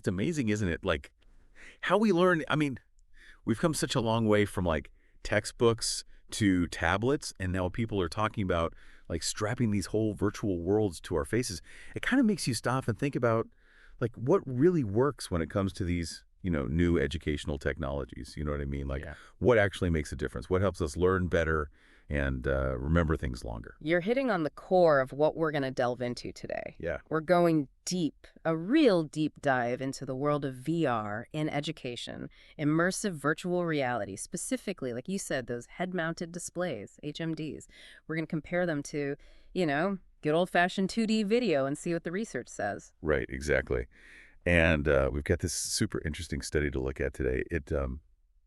It's amazing, isn't it? Like, how we learn. I mean, we've come such a long way from, like, textbooks to tablets, and now people are talking about, like, strapping these whole virtual worlds to our faces. It kind of makes you stop and think about, like, what really works when it comes to these, new educational technologies. You know what I mean? Like, Yeah. what actually makes a difference? What helps us learn better and remember things longer? You're hitting on the core of what we're going to delve into today. Yeah. We're going deep, a real deep dive into the world of VR in education, immersive virtual reality, specifically, like you said, those head-mounted displays, HMDs. We're going to compare them to, good old-fashioned 2D video and see what the research says. Right, exactly. And we've got this super interesting study to look at today. It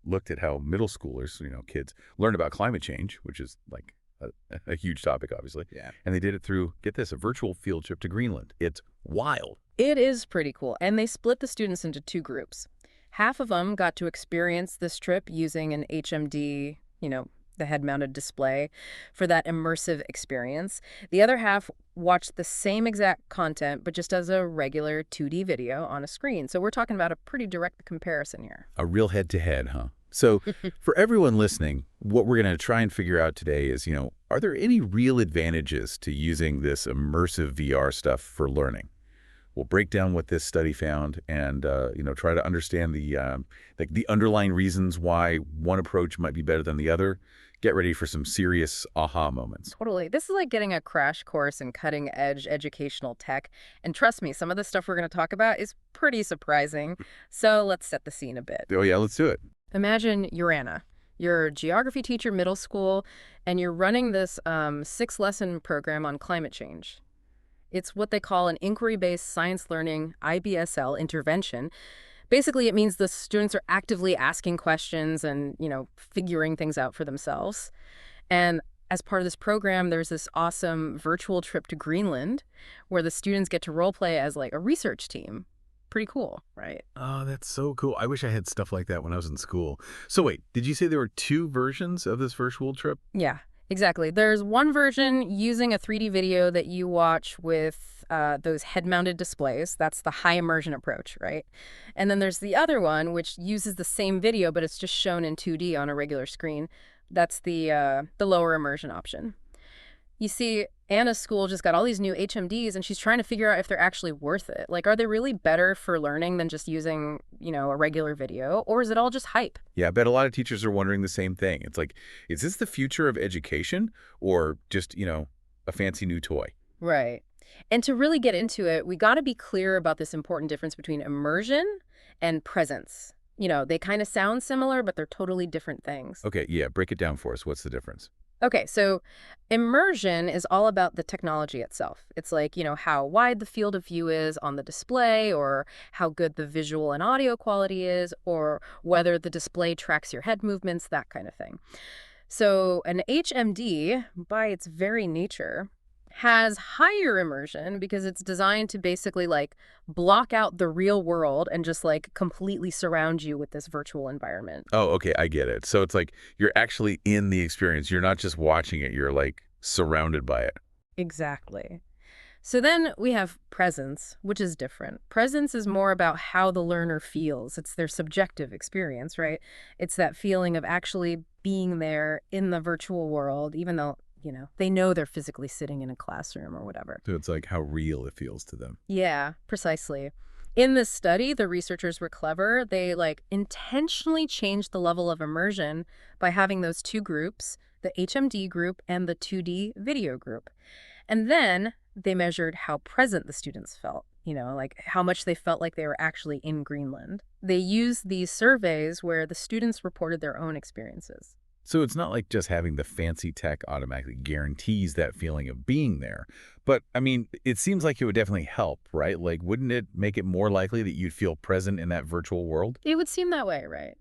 looked at how middle schoolers, kids, learn about climate change, which is like a huge topic, obviously. Yeah. And they did it through, get this, a virtual field trip to Greenland. It's wild. It is pretty cool. And they split the students into two groups. Half of them got to experience this trip using an HMD, the head-mounted display for that immersive experience. The other half watched the same exact content, but just as a regular 2D video on a screen. So we're talking about a pretty direct comparison here. A real head-to-head, huh? So for everyone listening, what we're going to try and figure out today is, are there any real advantages to using this immersive VR stuff for learning? We'll break down what this study found and, try to understand the underlying reasons why one approach might be better than the other. Get ready for some serious aha moments. Totally. This is like getting a crash course in cutting-edge educational tech. And trust me, some of the stuff we're going to talk about is pretty surprising. So let's set the scene a bit. Oh, yeah, let's do it. Imagine you're Anna. You're a geography teacher, middle school, and you're running this 6-lesson program on climate change. It's what they call an inquiry-based science learning IBSL intervention. Basically, it means the students are actively asking questions and, figuring things out for themselves. And as part of this program, there's this awesome virtual trip to Greenland where the students get to role play as like a research team. Pretty cool, right? Oh, that's so cool. I wish I had stuff like that when I was in school. So wait, did you say there were two versions of this virtual trip? Yeah, exactly. There's one version using a 3D video that you watch with those head-mounted displays. That's the high immersion approach, right? And then there's the other one, which uses the same video, but it's just shown in 2D on a regular screen. That's the lower immersion option. You see, Anna's school just got all these new HMDs, and she's trying to figure out if they're actually worth it. Like, are they really better for learning than just using, a regular video? Or is it all just hype? Yeah, I bet a lot of teachers are wondering the same thing. It's like, is this the future of education or just, a fancy new toy? Right. And to really get into it, we got to be clear about this important difference between immersion and presence. They kind of sound similar, but they're totally different things. Okay, yeah, break it down for us. What's the difference? Okay, so immersion is all about the technology itself. It's like, how wide the field of view is on the display, or how good the visual and audio quality is, or whether the display tracks your head movements, that kind of thing. So an HMD, by its very nature, has higher immersion because it's designed to basically like block out the real world and just like completely surround you with this virtual environment. Oh, okay, I get it. So it's like you're actually in the experience. You're not just watching it. You're like surrounded by it. Exactly. So then we have presence, which is different. Presence is more about how the learner feels. It's their subjective experience, right? It's that feeling of actually being there in the virtual world, even though they know they're physically sitting in a classroom or whatever. So it's like how real it feels to them. Yeah, precisely. In this study, the researchers were clever. They intentionally changed the level of immersion by having those two groups, the HMD group and the 2D video group. And then they measured how present the students felt, like how much they felt like they were actually in Greenland. They used these surveys where the students reported their own experiences. So it's not like just having the fancy tech automatically guarantees that feeling of being there. But, I mean, it seems like it would definitely help, right? Like, wouldn't it make it more likely that you'd feel present in that virtual world? It would seem that way, right?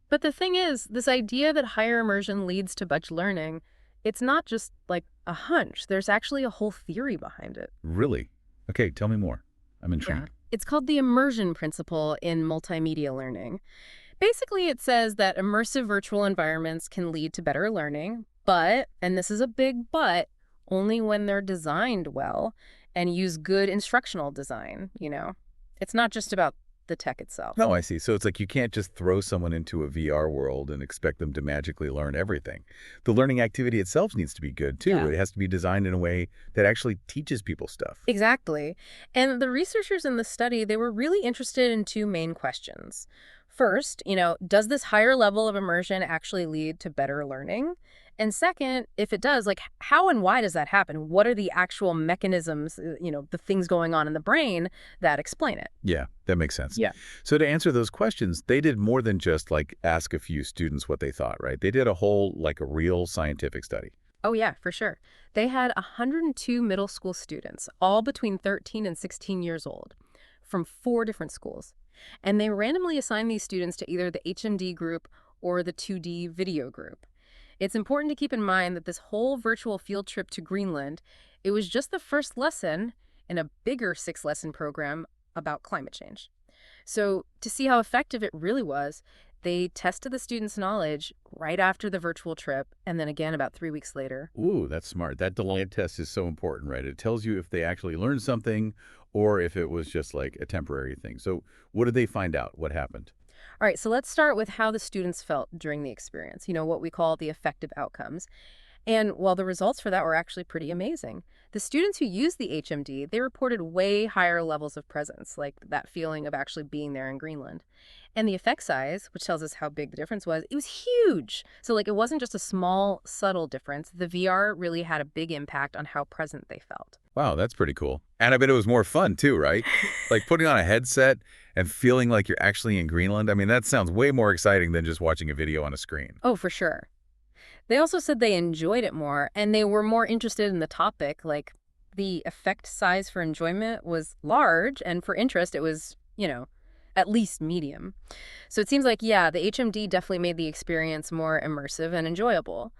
But the thing is, this idea that higher immersion leads to better learning, it's not just like a hunch. There's actually a whole theory behind it. Really? Okay, tell me more. I'm intrigued. It's called the immersion principle in multimedia learning. Basically, it says that immersive virtual environments can lead to better learning, but, and this is a big but, only when they're designed well and use good instructional design, It's not just about the tech itself. No, I see. So it's like you can't just throw someone into a VR world and expect them to magically learn everything. The learning activity itself needs to be good, too. Yeah. It has to be designed in a way that actually teaches people stuff. Exactly. And the researchers in the study, they were really interested in two main questions. First, does this higher level of immersion actually lead to better learning? And second, if it does, like how and why does that happen? What are the actual mechanisms, the things going on in the brain that explain it? Yeah, that makes sense. Yeah. So to answer those questions, they did more than just like ask a few students what they thought, right? They did a whole, like a real scientific study. Oh, yeah, for sure. They had 102 middle school students, all between 13 and 16 years old, from 4 different schools. And they randomly assigned these students to either the HMD group or the 2D video group. It's important to keep in mind that this whole virtual field trip to Greenland, it was just the first lesson in a bigger 6-lesson program about climate change. So to see how effective it really was, they tested the students' knowledge right after the virtual trip and then again about 3 weeks later. Ooh, that's smart. That delayed test is so important, right? It tells you if they actually learned something or if it was just like a temporary thing. So what did they find out? What happened? All right, so let's start with how the students felt during the experience, what we call the effective outcomes. And while the results for that were actually pretty amazing, the students who used the HMD, they reported way higher levels of presence, like that feeling of actually being there in Greenland. And the effect size, which tells us how big the difference was, it was huge. So like it wasn't just a small, subtle difference. The VR really had a big impact on how present they felt. Wow, that's pretty cool. And I bet it was more fun too, right? Like putting on a headset and feeling like you're actually in Greenland. I mean, that sounds way more exciting than just watching a video on a screen. Oh, for sure. They also said they enjoyed it more and they were more interested in the topic. Like the effect size for enjoyment was large and for interest it was, at least medium. So it seems like, yeah, the HMD definitely made the experience more immersive and enjoyable.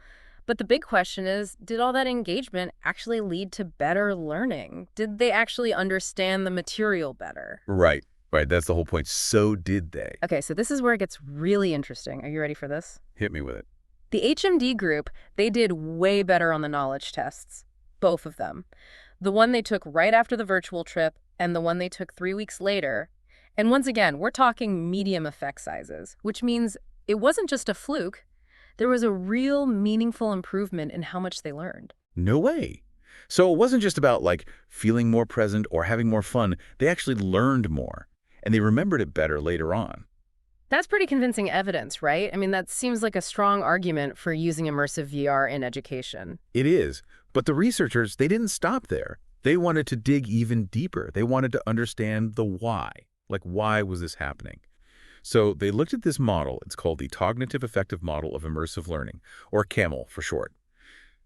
But the big question is, did all that engagement actually lead to better learning? Did they actually understand the material better? Right, right. That's the whole point. So did they. Okay, so this is where it gets really interesting. Are you ready for this? Hit me with it. The HMD group, they did way better on the knowledge tests, both of them. The one they took right after the virtual trip and the one they took 3 weeks later. And once again, we're talking medium effect sizes, which means it wasn't just a fluke. There was a real meaningful improvement in how much they learned. No way. So it wasn't just about like feeling more present or having more fun. They actually learned more and they remembered it better later on. That's pretty convincing evidence, right? I mean, that seems like a strong argument for using immersive VR in education. It is. But the researchers, they didn't stop there. They wanted to dig even deeper. They wanted to understand the why. Like, why was this happening? So they looked at this model. It's called the Cognitive Affective Model of Immersive Learning, or CAML for short.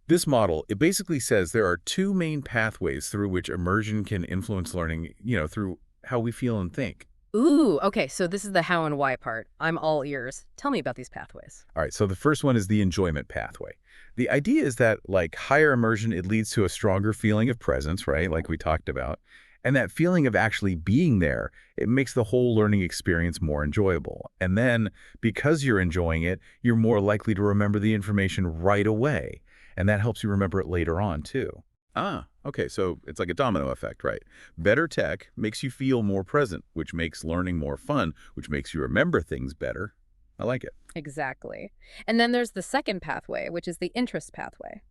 This model, it basically says there are 2 main pathways through which immersion can influence learning, through how we feel and think. Ooh, okay, so this is the how and why part. I'm all ears. Tell me about these pathways. All right, so the first one is the enjoyment pathway. The idea is that, like higher immersion, it leads to a stronger feeling of presence, right, like we talked about. And that feeling of actually being there, it makes the whole learning experience more enjoyable. And then, because you're enjoying it, you're more likely to remember the information right away. And that helps you remember it later on, too. Ah, okay, so it's like a domino effect, right? Better tech makes you feel more present, which makes learning more fun, which makes you remember things better. I like it. Exactly. And then there's the second pathway, which is the interest pathway.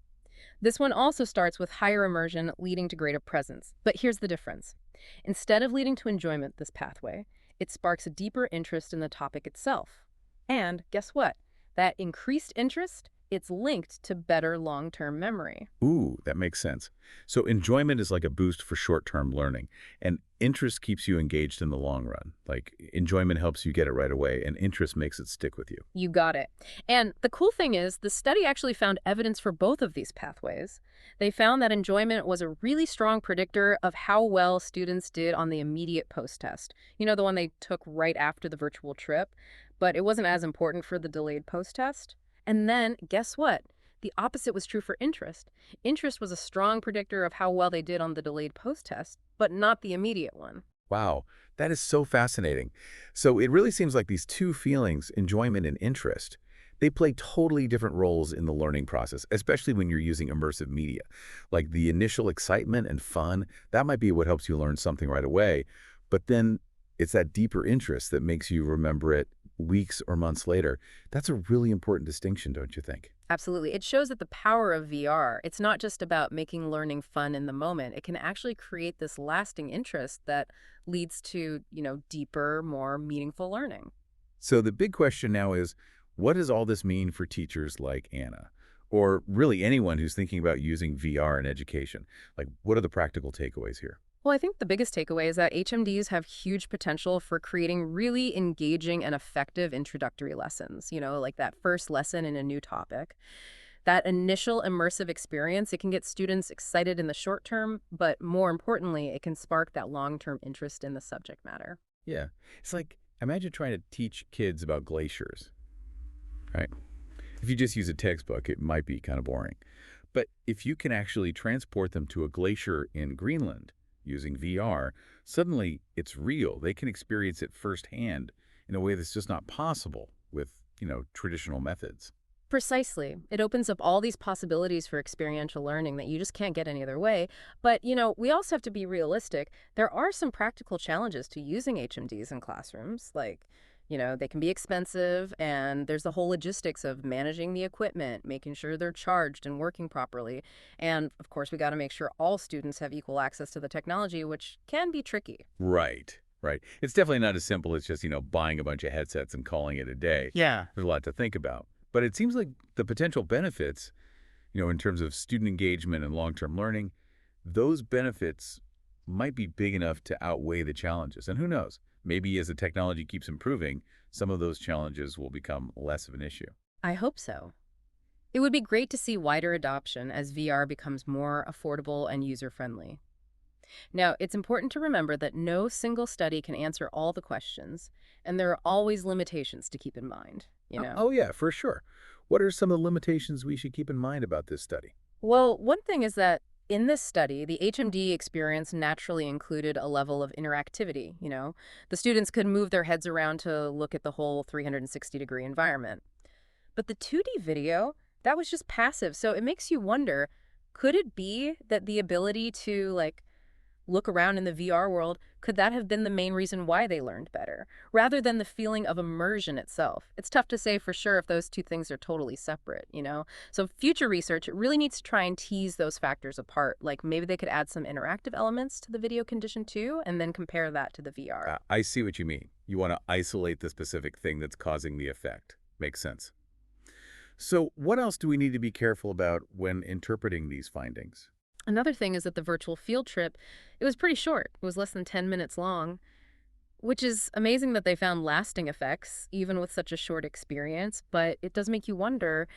This one also starts with higher immersion leading to greater presence. But here's the difference. Instead of leading to enjoyment, this pathway, it sparks a deeper interest in the topic itself. And guess what? That increased interest, it's linked to better long-term memory. Ooh, that makes sense. So enjoyment is like a boost for short-term learning, and interest keeps you engaged in the long run. Like enjoyment helps you get it right away, and interest makes it stick with you. You got it. And the cool thing is, the study actually found evidence for both of these pathways. They found that enjoyment was a really strong predictor of how well students did on the immediate post-test. The one they took right after the virtual trip, but it wasn't as important for the delayed post-test. And then, guess what? The opposite was true for interest. Interest was a strong predictor of how well they did on the delayed post-test, but not the immediate one. Wow, that is so fascinating. So it really seems like these 2 feelings, enjoyment and interest, they play totally different roles in the learning process, especially when you're using immersive media. Like the initial excitement and fun, that might be what helps you learn something right away. But then It's that deeper interest that makes you remember it weeks or months later. That's a really important distinction, don't you think? Absolutely. It shows that the power of VR, it's not just about making learning fun in the moment. It can actually create this lasting interest that leads to, deeper, more meaningful learning. So the big question now is, what does all this mean for teachers like Anna? Or really anyone who's thinking about using VR in education? Like, what are the practical takeaways here? Well, I think the biggest takeaway is that HMDs have huge potential for creating really engaging and effective introductory lessons, like that first lesson in a new topic. That initial immersive experience, it can get students excited in the short term, but more importantly, it can spark that long-term interest in the subject matter. Yeah. It's like, imagine trying to teach kids about glaciers, right? If you just use a textbook, it might be kind of boring. But if you can actually transport them to a glacier in Greenland using VR, suddenly it's real. They can experience it firsthand in a way that's just not possible with, traditional methods. Precisely. It opens up all these possibilities for experiential learning that you just can't get any other way. But, we also have to be realistic. There are some practical challenges to using HMDs in classrooms. Like, they can be expensive, and there's the whole logistics of managing the equipment, making sure they're charged and working properly. And, of course, we got to make sure all students have equal access to the technology, which can be tricky. Right, right. It's definitely not as simple as just, buying a bunch of headsets and calling it a day. Yeah. There's a lot to think about. But it seems like the potential benefits, in terms of student engagement and long-term learning, those benefits might be big enough to outweigh the challenges. And who knows? Maybe as the technology keeps improving, some of those challenges will become less of an issue. I hope so. It would be great to see wider adoption as VR becomes more affordable and user-friendly. Now, it's important to remember that no single study can answer all the questions, and there are always limitations to keep in mind, Oh, yeah, for sure. What are some of the limitations we should keep in mind about this study? Well, one thing is that in this study, the HMD experience naturally included a level of interactivity. The students could move their heads around to look at the whole 360-degree environment. But the 2D video, that was just passive, so it makes you wonder, could it be that the ability to, look around in the VR world, could that have been the main reason why they learned better, rather than the feeling of immersion itself? It's tough to say for sure if those two things are totally separate. So future research, it really needs to try and tease those factors apart. Like maybe they could add some interactive elements to the video condition too, and then compare that to the VR. I see what you mean. You want to isolate the specific thing that's causing the effect. Makes sense. So what else do we need to be careful about when interpreting these findings? Another thing is that the virtual field trip, it was pretty short. It was less than 10 minutes long, which is amazing that they found lasting effects, even with such a short experience. But it does make you wonder,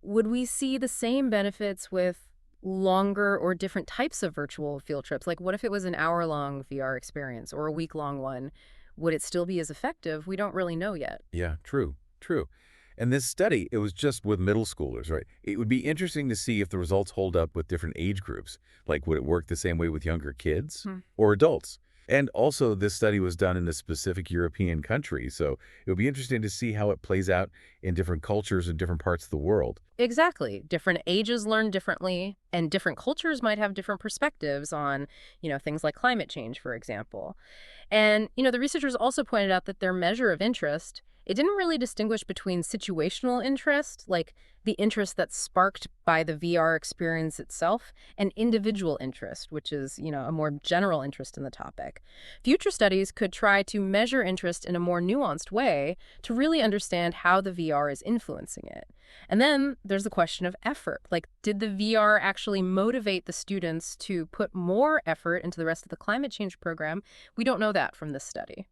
would we see the same benefits with longer or different types of virtual field trips? Like, what if it was an hour-long VR experience or a week-long one? Would it still be as effective? We don't really know yet. Yeah, true, true. And this study, it was just with middle schoolers, right? It would be interesting to see if the results hold up with different age groups. Like, would it work the same way with younger kids or adults? And also, this study was done in a specific European country, so it would be interesting to see how it plays out in different cultures in different parts of the world. Exactly. Different ages learn differently, and different cultures might have different perspectives on, things like climate change, for example. And, the researchers also pointed out that their measure of interest, it didn't really distinguish between situational interest, like the interest that's sparked by the VR experience itself, and individual interest, which is, a more general interest in the topic. Future studies could try to measure interest in a more nuanced way to really understand how the VR is influencing it. And then there's the question of effort. Like, did the VR actually motivate the students to put more effort into the rest of the climate change program? We don't know that from this study.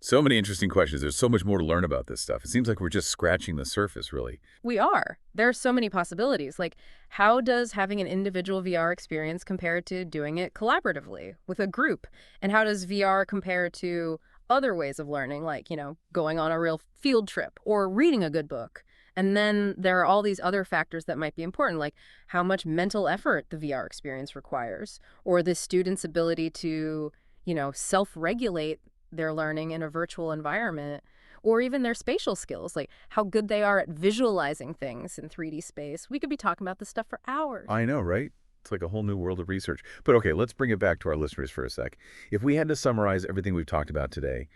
So many interesting questions. There's so much more to learn about this stuff. It seems like we're just scratching the surface, really. We are. There are so many possibilities. Like, how does having an individual VR experience compare to doing it collaboratively with a group? And how does VR compare to other ways of learning, like, going on a real field trip or reading a good book? And then there are all these other factors that might be important, like how much mental effort the VR experience requires, or the student's ability to, self-regulate their learning in a virtual environment, or even their spatial skills, like how good they are at visualizing things in 3D space. We could be talking about this stuff for hours. I know, right? It's like a whole new world of research. But okay, let's bring it back to our listeners for a sec. If we had to summarize everything we've talked about today,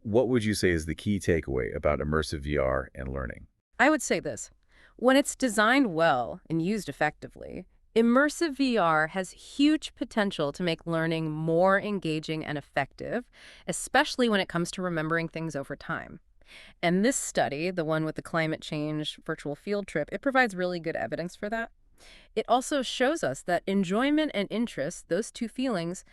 what would you say is the key takeaway about immersive VR and learning? I would say this. When it's designed well and used effectively, immersive VR has huge potential to make learning more engaging and effective, especially when it comes to remembering things over time. And this study, the one with the climate change virtual field trip, it provides really good evidence for that. It also shows us that enjoyment and interest, those two feelings,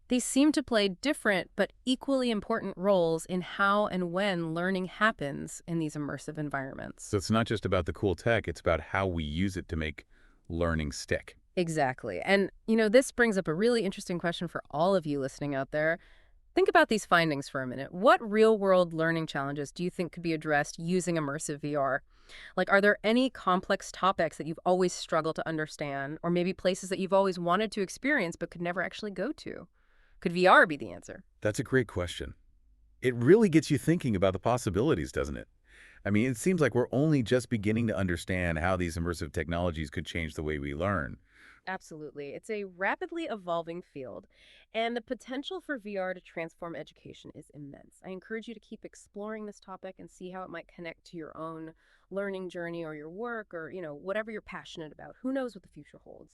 they seem to play different but equally important roles in how and when learning happens in these immersive So environments. it's not just about the cool tech, it's about how we use it to make learning stick. Exactly. And, this brings up a really interesting question for all of you listening out there. Think about these findings for a minute. What real-world learning challenges do you think could be addressed using immersive VR? Like, are there any complex topics that you've always struggled to understand, or maybe places that you've always wanted to experience but could never actually go to? Could VR be the answer? That's a great question. It really gets you thinking about the possibilities, doesn't it? I mean, it seems like we're only just beginning to understand how these immersive technologies could change the way we learn. Absolutely. It's a rapidly evolving field, and the potential for VR to transform education is immense. I encourage you to keep exploring this topic and see how it might connect to your own learning journey or your work or, whatever you're passionate about. Who knows what the future holds?